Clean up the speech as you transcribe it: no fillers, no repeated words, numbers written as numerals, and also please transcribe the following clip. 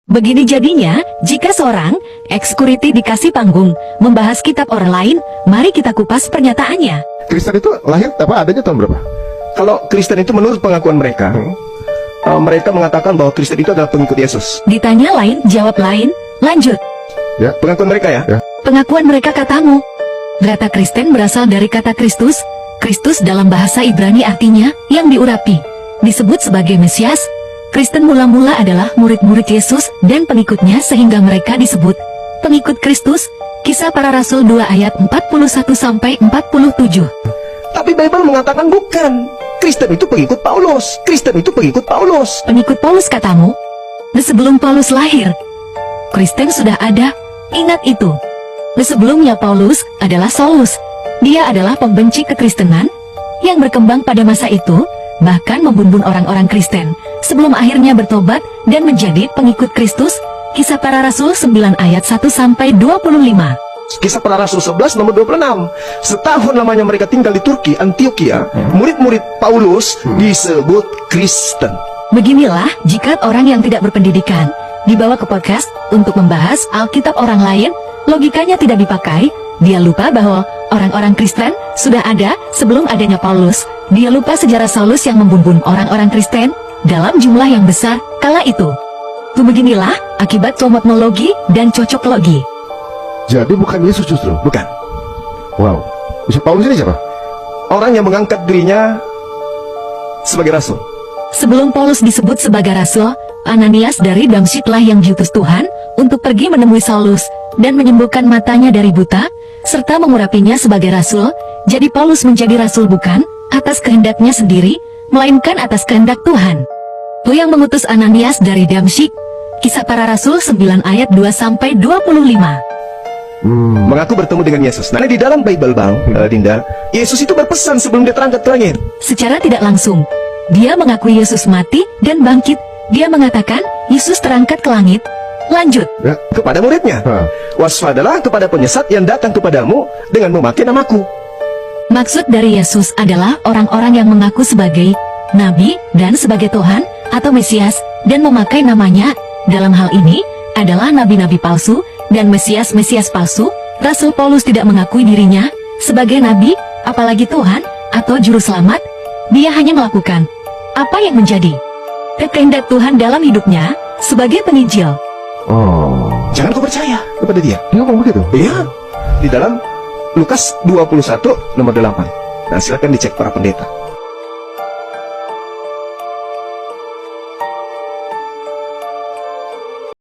Begini jadinya, jika seorang ex-security dikasih panggung membahas kitab orang lain, mari kita kupas pernyataannya. Kristen itu lahir apa adanya tahun berapa? Kalau Kristen itu menurut pengakuan mereka, mereka mengatakan bahwa Kristen itu adalah pengikut Yesus. Ditanya lain, jawab lain, lanjut. Ya, Pengakuan mereka ya. Pengakuan mereka katamu. Kata Kristen berasal dari kata Kristus. Kristus dalam bahasa Ibrani artinya yang diurapi. Disebut sebagai Mesias. Kristen mula-mula adalah murid-murid Yesus dan pengikutnya sehingga mereka disebut pengikut Kristus. Kisah Para Rasul 2 ayat 41-47. Tapi Bible mengatakan bukan. Kristen itu pengikut Paulus. Kristen itu pengikut Paulus. Pengikut Paulus katamu. Sebelum Paulus lahir, Kristen sudah ada. Ingat itu. Sebelumnya Paulus adalah Saulus. Dia adalah pembenci kekristenan yang berkembang pada masa itu, bahkan membunuh orang-orang Kristen, sebelum akhirnya bertobat dan menjadi pengikut Kristus. Kisah Para Rasul 9 ayat 1-25. Kisah Para Rasul 11 nomor 26. Setahun lamanya mereka tinggal di Turki, Antioquia. Murid-murid Paulus disebut Kristen. Beginilah jika orang yang tidak berpendidikan dibawa ke podcast untuk membahas Alkitab orang lain, logikanya tidak dipakai. Dia lupa bahwa orang-orang Kristen sudah ada sebelum adanya Paulus. Dia lupa sejarah Saulus yang membunuh orang-orang Kristen dalam jumlah yang besar kala itu. Beginilah akibat comotnologi dan cocoklogi. jadi bukan Yesus justru. Bukan. Wow. Bisa Paulus ini siapa? Orang yang mengangkat dirinya sebagai rasul. Sebelum Paulus disebut sebagai rasul, Ananias dari Damsyiklah yang diutus Tuhan untuk pergi menemui Saulus dan menyembuhkan matanya dari buta, serta mengurapinya sebagai rasul. Jadi Paulus menjadi rasul bukan atas kehendaknya sendiri, melainkan atas kehendak Tuhan. Tuh yang mengutus Ananias dari Damsyik. Kisah Para Rasul 9 ayat 2-25. Mengaku bertemu dengan Yesus. Nah, di dalam Bible Bang, Dinda, Yesus itu berpesan sebelum dia terangkat ke langit. Secara tidak langsung, dia mengakui Yesus mati dan bangkit. Dia mengatakan Yesus terangkat ke langit. Lanjut. Ya. Kepada muridnya, waspadalah kepada penyesat yang datang kepadamu dengan memakai namaku. Maksud dari Yesus adalah orang-orang yang mengaku sebagai Nabi dan sebagai Tuhan atau Mesias dan memakai namanya. Dalam hal ini adalah nabi-nabi palsu dan Mesias-Mesias palsu. Rasul Paulus tidak mengakui dirinya sebagai Nabi, apalagi Tuhan atau Juru Selamat. Dia hanya melakukan apa yang menjadi kehendak Tuhan dalam hidupnya sebagai penginjil. Oh. Jangan kau percaya kepada dia. Dia ngomong begitu? Iya, di dalam Lukas 21 nomor 8. Nah, silakan dicek para pendeta.